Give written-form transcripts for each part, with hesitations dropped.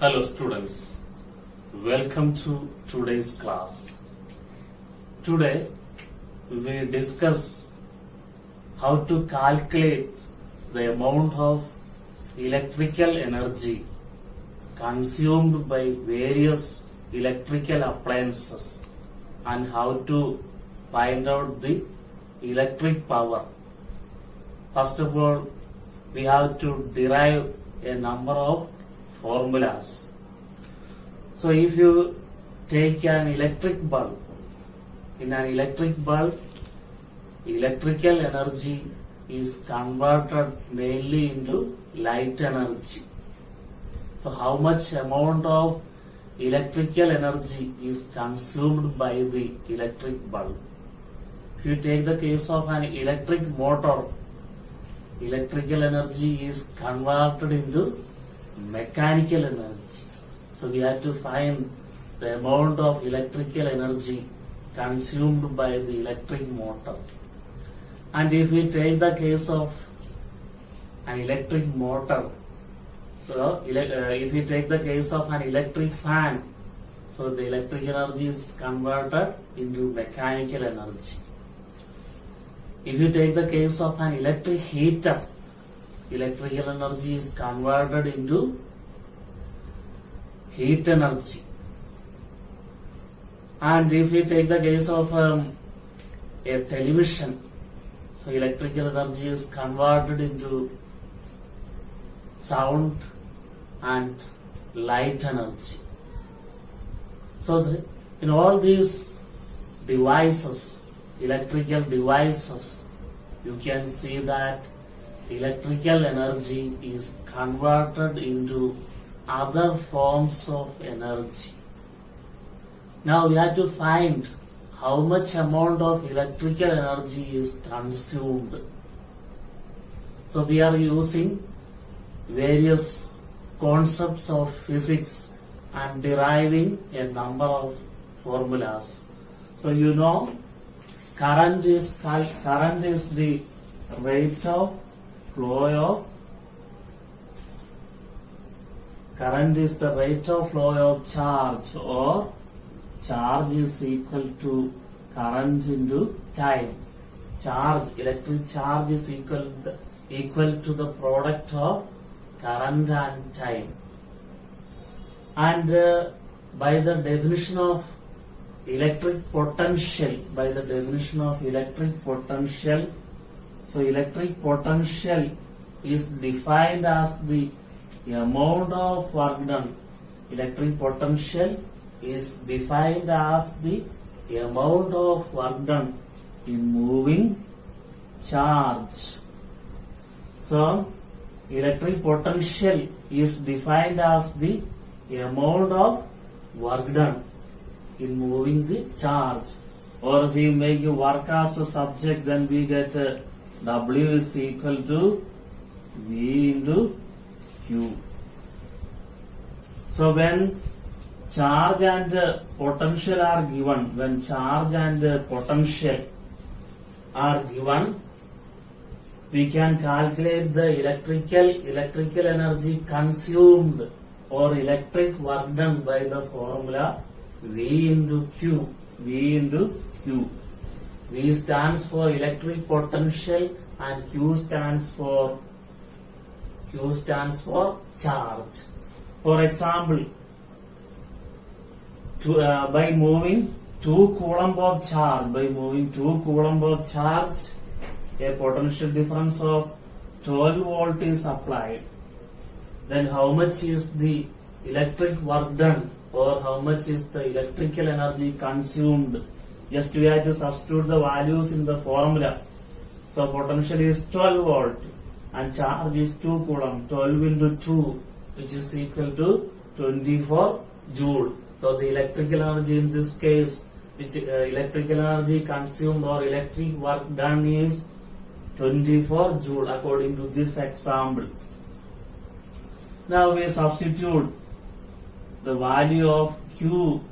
Hello students, welcome to today's class. Today we will discuss how to calculate the amount of electrical energy consumed by various electrical appliances and how to find out the electric power. First of all, we have to derive a number of formulas. So if you take an electric bulb, in an electric bulb, electrical energy is converted mainly into light energy. So how much amount of electrical energy is consumed by the electric bulb? If you take the case of an electric motor, electrical energy is converted into mechanical energy. So we have to find the amount of electrical energy consumed by the electric motor. And if we take the case of an electric motor, so if we take the case of an electric fan, so the electric energy is converted into mechanical energy. If you take the case of an electric heater, electrical energy is converted into heat energy. And if we take the case of a television, so electrical energy is converted into sound and light energy. So in all these devices, electrical devices, you can see that electrical energy is converted into other forms of energy. Now we have to find how much amount of electrical energy is consumed. So we are using various concepts of physics and deriving a number of formulas. So you know current is the rate of flow of charge, or charge is equal to current into time. Electric charge is equal to the product of current and time. And by the definition of electric potential, so electric potential is defined as the amount of work done. Electric potential is defined as the amount of work done in moving charge. So electric potential is defined as the amount of work done in moving the charge. Or if we make work as a subject, then we get W is equal to V into Q. So when charge and potential are given, we can calculate the electrical energy consumed or electric work done by the formula V into Q. V stands for electric potential and Q stands for charge. For example, by moving 2 coulomb of charge, a potential difference of 12 volt is applied. Then how much is the electric work done, or how much is the electrical energy consumed? Just we have to substitute the values in the formula. So potential is 12 volt and charge is 2 coulomb. 12 into 2, which is equal to 24 joule. So the electrical energy in this case, electrical energy consumed or electric work done is 24 joule according to this example. Now we substitute the value of Q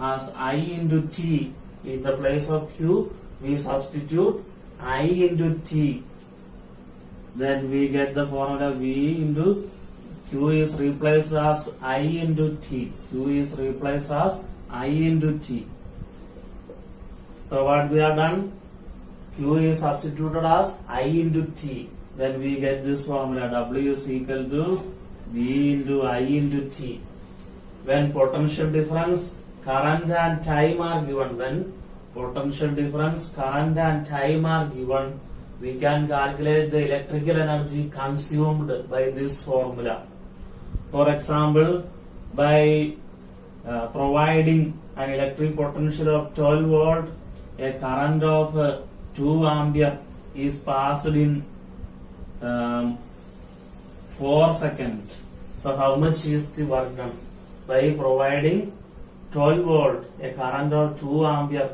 as I into T. In the place of Q, we substitute I into T. Then we get the formula V into Q is replaced as I into T. Q is replaced as I into T. So what we have done? Q is substituted as I into T. Then we get this formula. W is equal to V into I into T. When potential difference, current and time are given, when potential difference, current and time are given, we can calculate the electrical energy consumed by this formula. For example, by providing an electric potential of 12 volt, a current of 2 ampere is passed in 4 seconds. So how much is the work done? By providing 12 volt, a current of 2 ampere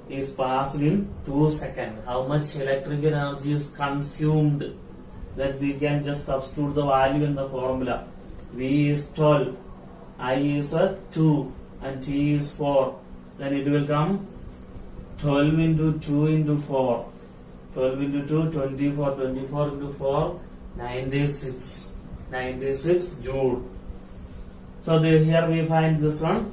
is passed in 2 seconds. How much electrical energy is consumed? That we can just substitute the value in the formula. V is 12, I is 2 and T is 4. Then it will come 12 into 2 into 4. 12 into 2, 24, 24 into 4, 96. 96 joule. So here we find this one.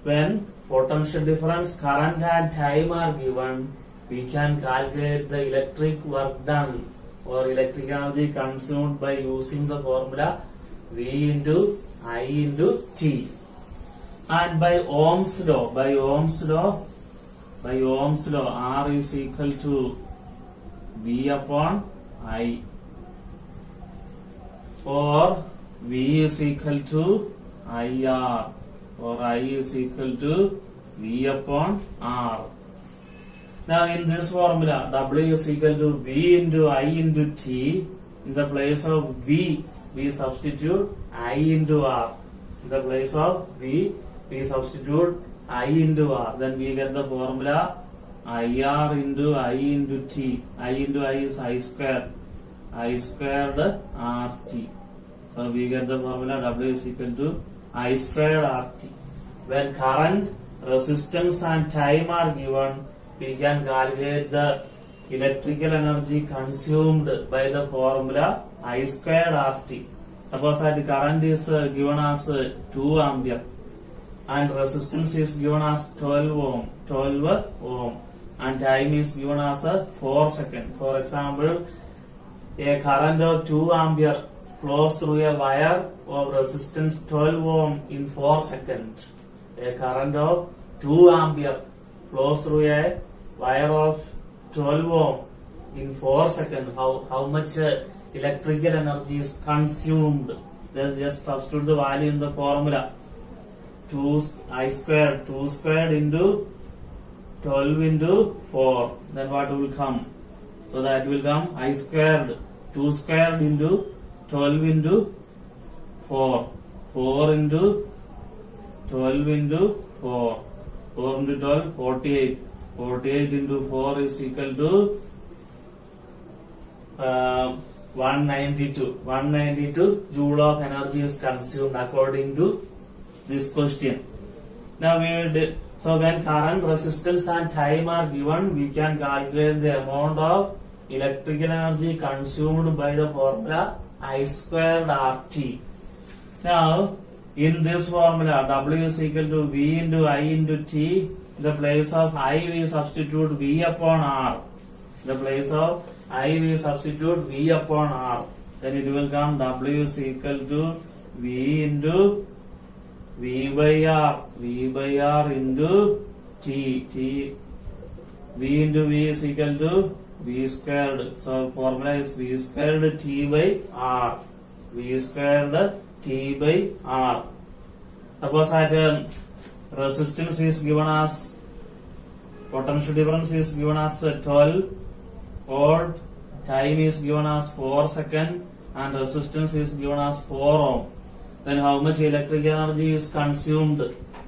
When potential difference, current and time are given, we can calculate the electric work done or electric energy consumed by using the formula V into I into T. And by Ohm's law, R is equal to V upon I, or V is equal to IR, or I is equal to V upon R. Now in this formula, W is equal to V into I into T. In the place of V, we substitute I into R. In the place of V, we substitute I into R. Then we get the formula IR into I into T. I into I is I squared. I squared RT. So we get the formula W is equal to I squared RT. When current, resistance and time are given, we can calculate the electrical energy consumed by the formula I squared RT. Suppose that current is given as 2 ampere and resistance is given as 12 ohm and time is given as 4 seconds. For example, a current of 2 ampere flows through a wire of resistance 12 ohm in 4 seconds. A current of 2 ampere flows through a wire of 12 ohm in 4 seconds. How much electrical energy is consumed? Let's just substitute the value in the formula. 2 squared into 12 into 4. Then what will come? So that will come I squared 2 squared into 12 into 4. 4 into 12 into 4. 4 into 12, 48. 48 into 4 is equal to 192. 192 joule of energy is consumed according to this question. Now so when current, resistance and time are given, we can calculate the amount of electrical energy consumed by the formula I squared RT. Now in this formula, W is equal to V into I into T. In the place of I, we substitute V upon R. In the place of I, we substitute V upon R. Then it will come W is equal to V into V by R. V by R into T. V into V is equal to V squared. So formula is V squared T by R. V squared T by R. Suppose that resistance is given as, potential difference is given as 12 volt, time is given as 4 seconds and resistance is given as 4 ohm. Then how much electric energy is consumed?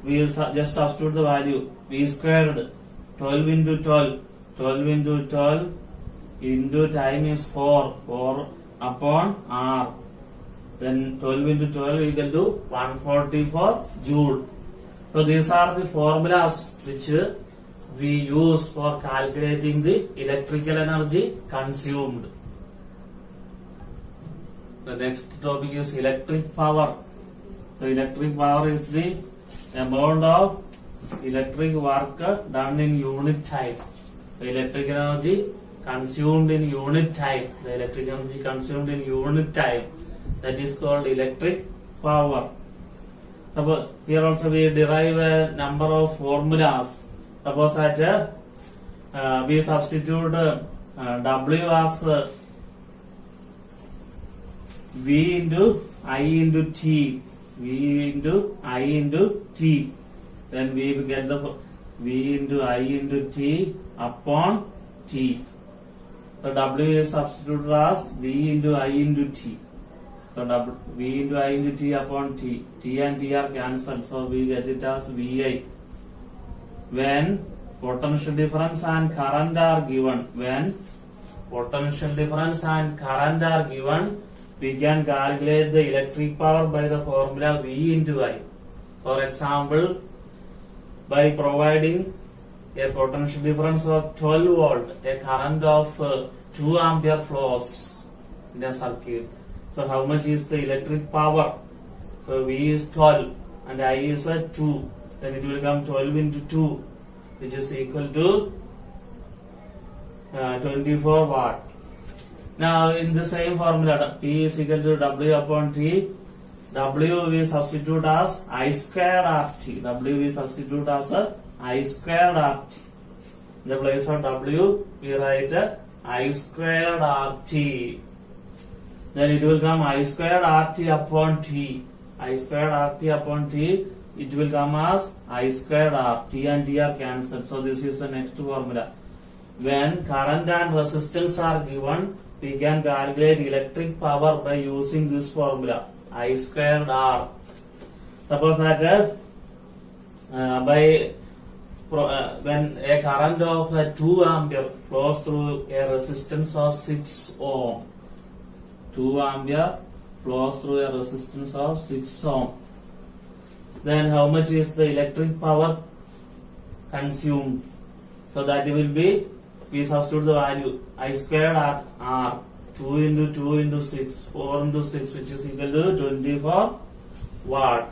We will just substitute the value. V squared 12 into 12. 12 into 12 into time is 4. 4 upon R. Then 12 into 12 equal to 144 joule. So these are the formulas which we use for calculating the electrical energy consumed. the next topic is electric power. So electric power is the amount of electric work done in unit time. The electric energy consumed in unit time. The electric energy consumed in unit time. That is called electric power. Suppose here also we derive a number of formulas. Suppose that we substitute W as V into I into T. V into I into T. Then we get the V into I into T upon T. So W is substituted as V into I into T. So V into I into T upon T. T and T are cancelled. So we get it as VI. When potential difference and current are given, we can calculate the electric power by the formula V into I. For example, by providing a potential difference of 12 volt, a current of 2 ampere flows in a circuit. So how much is the electric power? So V is 12 and I is 2. Then it will come 12 into 2, which is equal to 24 watt. Now in the same formula, P is equal to W upon T. W we substitute as I squared RT. W we substitute as I squared RT. In the place of W, we write I squared RT. Then it will come I squared RT upon T. I squared RT upon T. It will come as I squared R. T and T are cancelled. So this is the next formula. When current and resistance are given, we can calculate electric power by using this formula I squared R. Suppose that when a current of 2 ampere flows through a resistance of 6 ohm, 2 ampere flows through a resistance of 6 ohm, then how much is the electric power consumed? So that will be, we substitute the value I squared R, 2 into 2 into 6, 4 into 6, which is equal to 24 watt.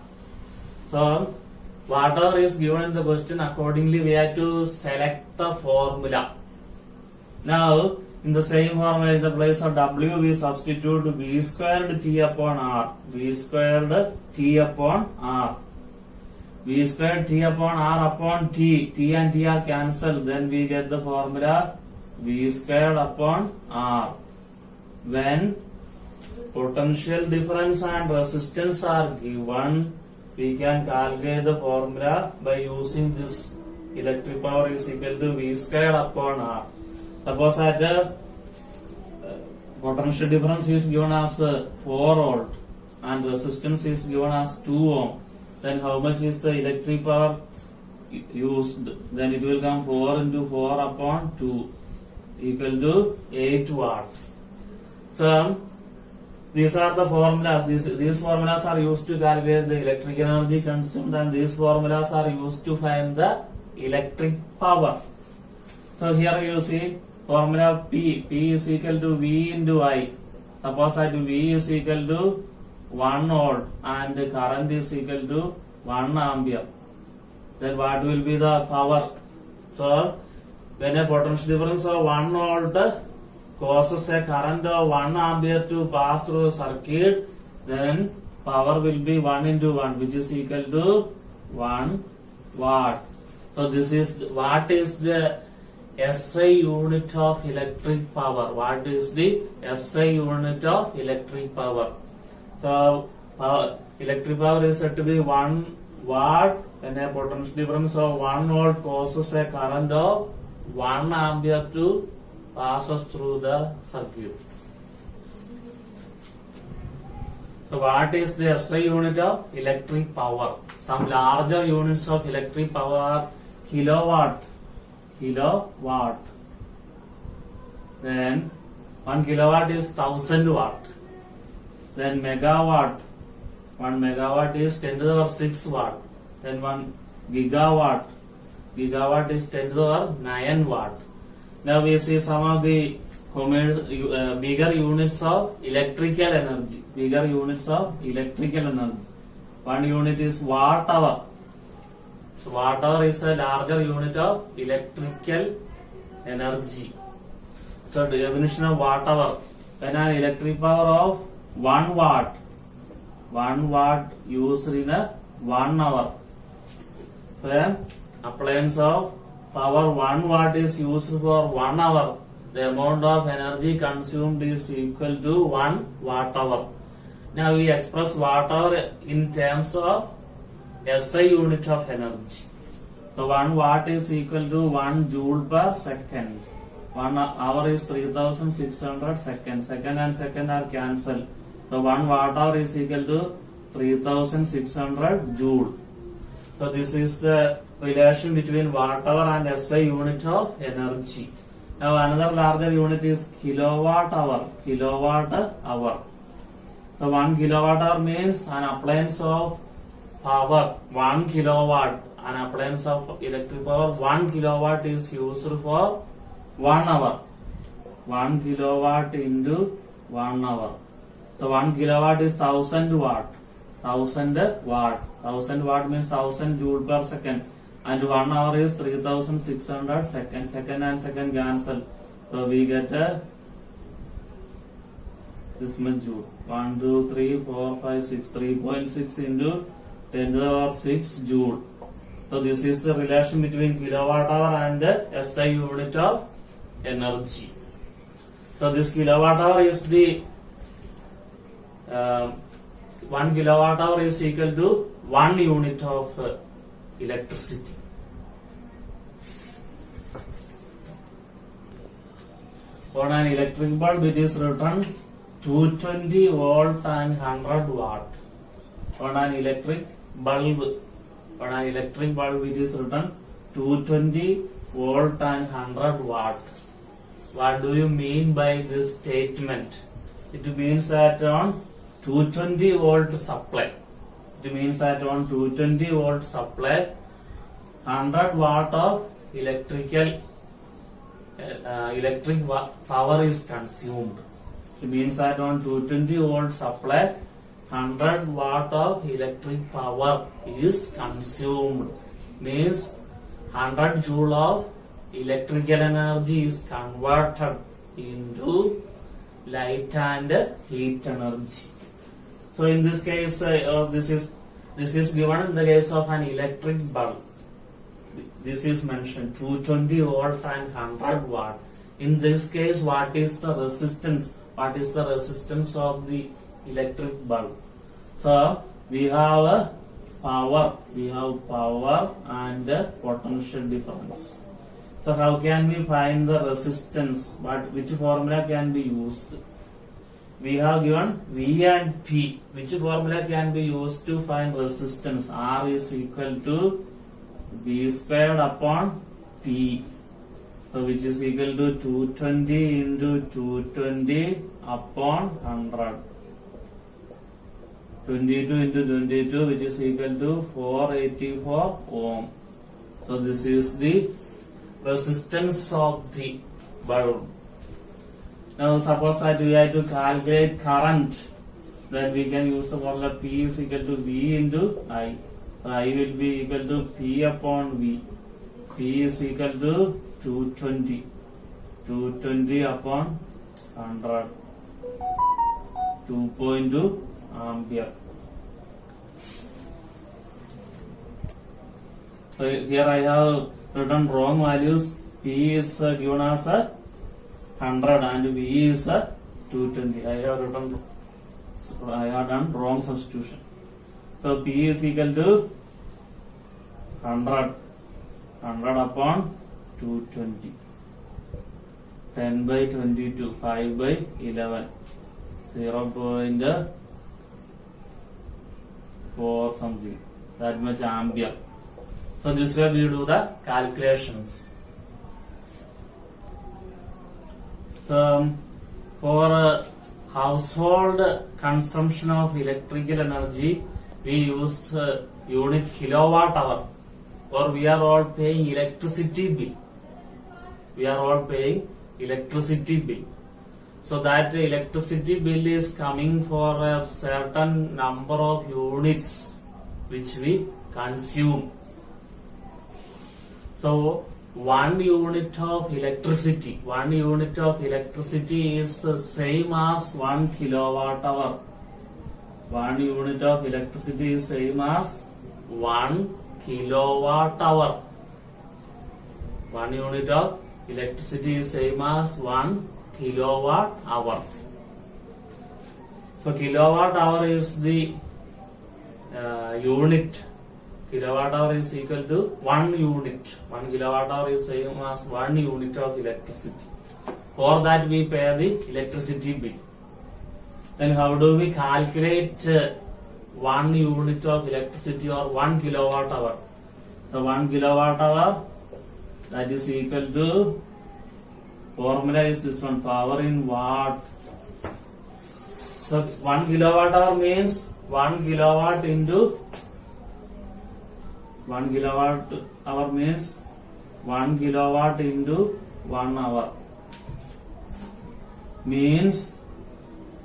So whatever is given in the question, accordingly we have to select the formula. Now in the same formula, in the place of W we substitute V squared T upon R. V squared T upon R. V squared T upon R upon T. T and T are cancelled. Then we get the formula V squared upon R. When potential difference and resistance are given, we can calculate the formula by using this. Electric power is equal to V squared upon R. Suppose that potential difference is given as 4 volt and resistance is given as 2 ohm. Then how much is the electric power used? Then it will come 4 into 4 upon 2 equal to 8 watt. So these are the formulas. These formulas are used to calculate the electric energy consumed, and these formulas are used to find the electric power. So here you see formula P. P is equal to V into I. Suppose that V is equal to 1 volt and the current is equal to 1 ampere. Then what will be the power? So when a potential difference of 1 volt causes a current of 1 ampere to pass through a circuit, then power will be 1 into 1, which is equal to 1 watt. So this is what is the SI unit of electric power. What is the SI unit of electric power? So electric power is said to be 1 watt when a potential difference of 1 volt causes a current of 1 ampere to passes through the circuit. So what is the SI unit of electric power? Some larger units of electric power are kilowatt. Then 1 kilowatt is 1000 watt. Then megawatt. 1 megawatt is 10 to the power 6 watt. Then 1 gigawatt. Gigawatt is 10 to the power 9 watt. Now we see some of the bigger units of electrical energy. Bigger units of electrical energy. One unit is watt hour. So watt hour is a larger unit of electrical energy. So the definition of watt hour: when an electric power of 1 watt used in a 1 hour. When appliance of power 1 watt is used for 1 hour, the amount of energy consumed is equal to 1 watt hour. Now we express watt hour in terms of SI unit of energy. So 1 watt is equal to 1 joule per second. 1 hour is 3600 seconds. Second and second are cancelled. So 1 watt hour is equal to 3600 joule. So this is the relation between watt hour and SI unit of energy. Now another larger unit is kilowatt hour. Kilowatt hour. So 1 kilowatt hour means an appliance of power 1 kilowatt. An appliance of electric power 1 kilowatt is used for 1 hour. 1 kilowatt into 1 hour. So 1 kilowatt is 1000 watt. 1000 watt. 1000 watt means 1000 joule per second. And 1 hour is 3600 seconds. Second and second cancel. So we get this much joule. 1, 2, 3, 4, 5, 6. 3.6 into 10 to the power 6 joule. So this is the relation between kilowatt hour and the SI unit of energy. So this kilowatt hour is the 1 kilowatt hour is equal to 1 unit of electricity. On an electric bulb, it is written 220 volt and 100 watt. On an electric bulb, it is written 220 volt and 100 watt. What do you mean by this statement? It means that on 220 volt supply. It means that on 220 volt supply, 100 watt of electric power is consumed. It means that on 220 volt supply, 100 watt of electric power is consumed. Means 100 joule of electrical energy is converted into light and heat energy. So in this case, this is given in the case of an electric bulb. This is mentioned 220 volt and 100 watt. In this case, what is the resistance? What is the resistance of the electric bulb? So we have power. We have power and potential difference. So how can we find the resistance? Which formula can be used? We have given V and P. Which formula can be used to find resistance? R is equal to V squared upon P. So which is equal to 220 into 220 upon 100. 22 into 22, which is equal to 484 ohm. So this is the resistance of the bulb. Now suppose that we have to calculate current, then we can use the formula P is equal to V into I. So I will be equal to P upon V. P is equal to 220. 220 upon 100. 2.2 ampere. So here I have written wrong values. P is given as 100 and V is 220. I have done wrong substitution. So P is equal to 100 upon 220. 10 by 22, 5 by 11, 0.4 something, that much ampere. So this way we do the calculations. So for household consumption of electrical energy, we use unit kilowatt hour, or we are all paying electricity bill. We are all paying electricity bill. So that electricity bill is coming for a certain number of units which we consume. So 1 unit of electricity is the same as 1 kilowatt hour. 1 unit of electricity is same as 1 kilowatt hour. 1 unit of electricity is same as 1 kilowatt hour. So kilowatt hour is the unit. Kilowatt hour is equal to 1 unit. 1 kilowatt hour is same as 1 unit of electricity. For that we pay the electricity bill. Then how do we calculate 1 unit of electricity or 1 kilowatt hour? So 1 kilowatt hour, that is equal to, formula is this one, power in watt. So 1 kilowatt hour means 1 kilowatt into 1 kilowatt hour means 1 kilowatt into 1 hour means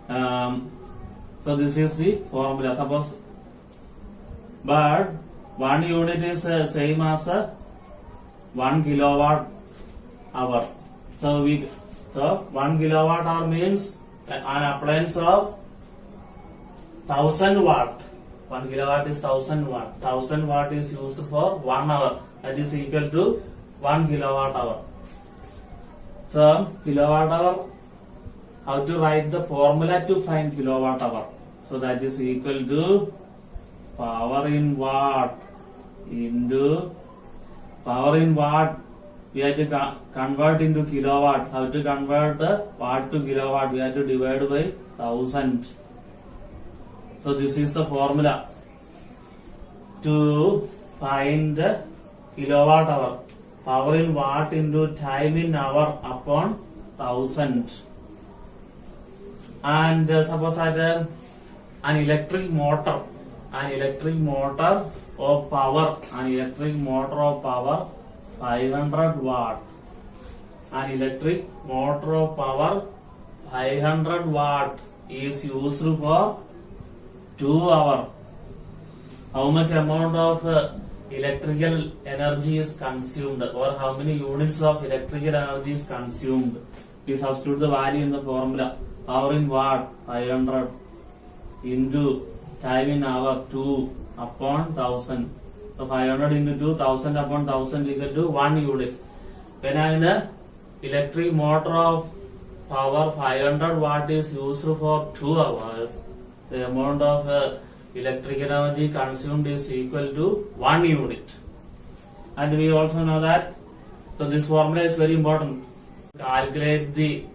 so this is the formula. Suppose, but 1 unit is same as 1 kilowatt hour. So 1 kilowatt hour means an appliance of 1000 watt. 1 kilowatt is 1000 watt. 1000 watt is used for 1 hour. That is equal to 1 kilowatt hour. So kilowatt hour, how to write the formula to find kilowatt hour? So that is equal to power in watt into power in watt. We have to convert into kilowatt. How to convert the watt to kilowatt? We have to divide by 1000. So this is the formula to find the kilowatt hour. Power in watt into time in hour upon 1000. And suppose that an electric motor of power, 500 watt. An electric motor of power 500 watt is used for 2 hours. How much amount of electrical energy is consumed, or how many units of electrical energy is consumed? We substitute the value in the formula. Power in watt 500 into time in hour 2 upon 1000. So 500 into 2, 1000 upon 1000 equal to 1 unit. When an electric motor of power 500 watt is used for 2 hours, the amount of electrical energy consumed is equal to 1 unit. And we also know that, so this formula is very important. Calculate the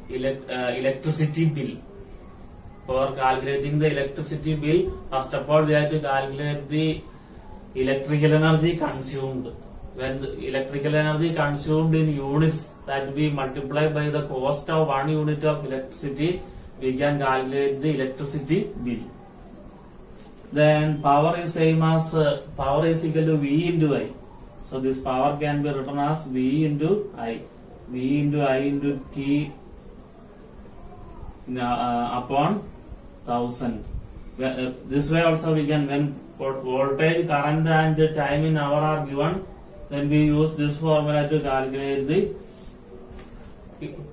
electricity bill. For calculating the electricity bill, first of all we have to calculate the electrical energy consumed. When the electrical energy consumed in units, that we multiply by the cost of 1 unit of electricity, we can calculate the electricity bill. Then power is same as power is equal to V into I. So this power can be written as V into I. V into I into T upon 1000. This way also we can, when voltage, current and time in hour are given, then we use this formula to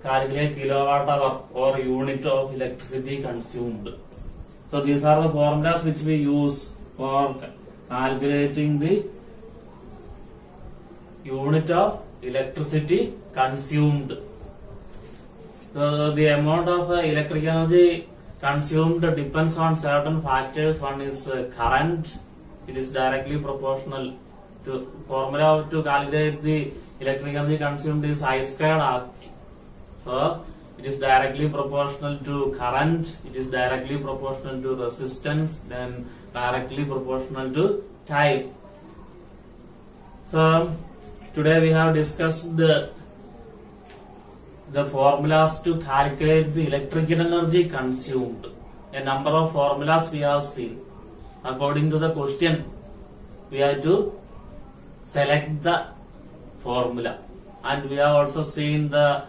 calculate kilowatt hour or unit of electricity consumed. So these are the formulas which we use for calculating the unit of electricity consumed. So the amount of electric energy consumed depends on certain factors. One is current. It is directly proportional to formula to calculate the electric energy consumed is I squared R. So it is directly proportional to current, it is directly proportional to resistance, then directly proportional to time. So today we have discussed the formulas to calculate the electrical energy consumed. A number of formulas we have seen. According to the question, we have to select the formula, and we have also seen the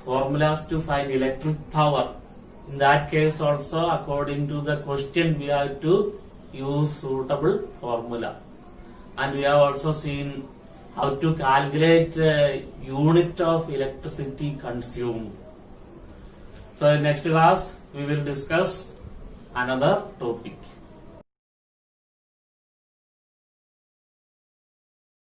formulas to find electric power. In that case also, according to the question, we have to use suitable formula. And we have also seen how to calculate unit of electricity consumed. So in next class, we will discuss another topic.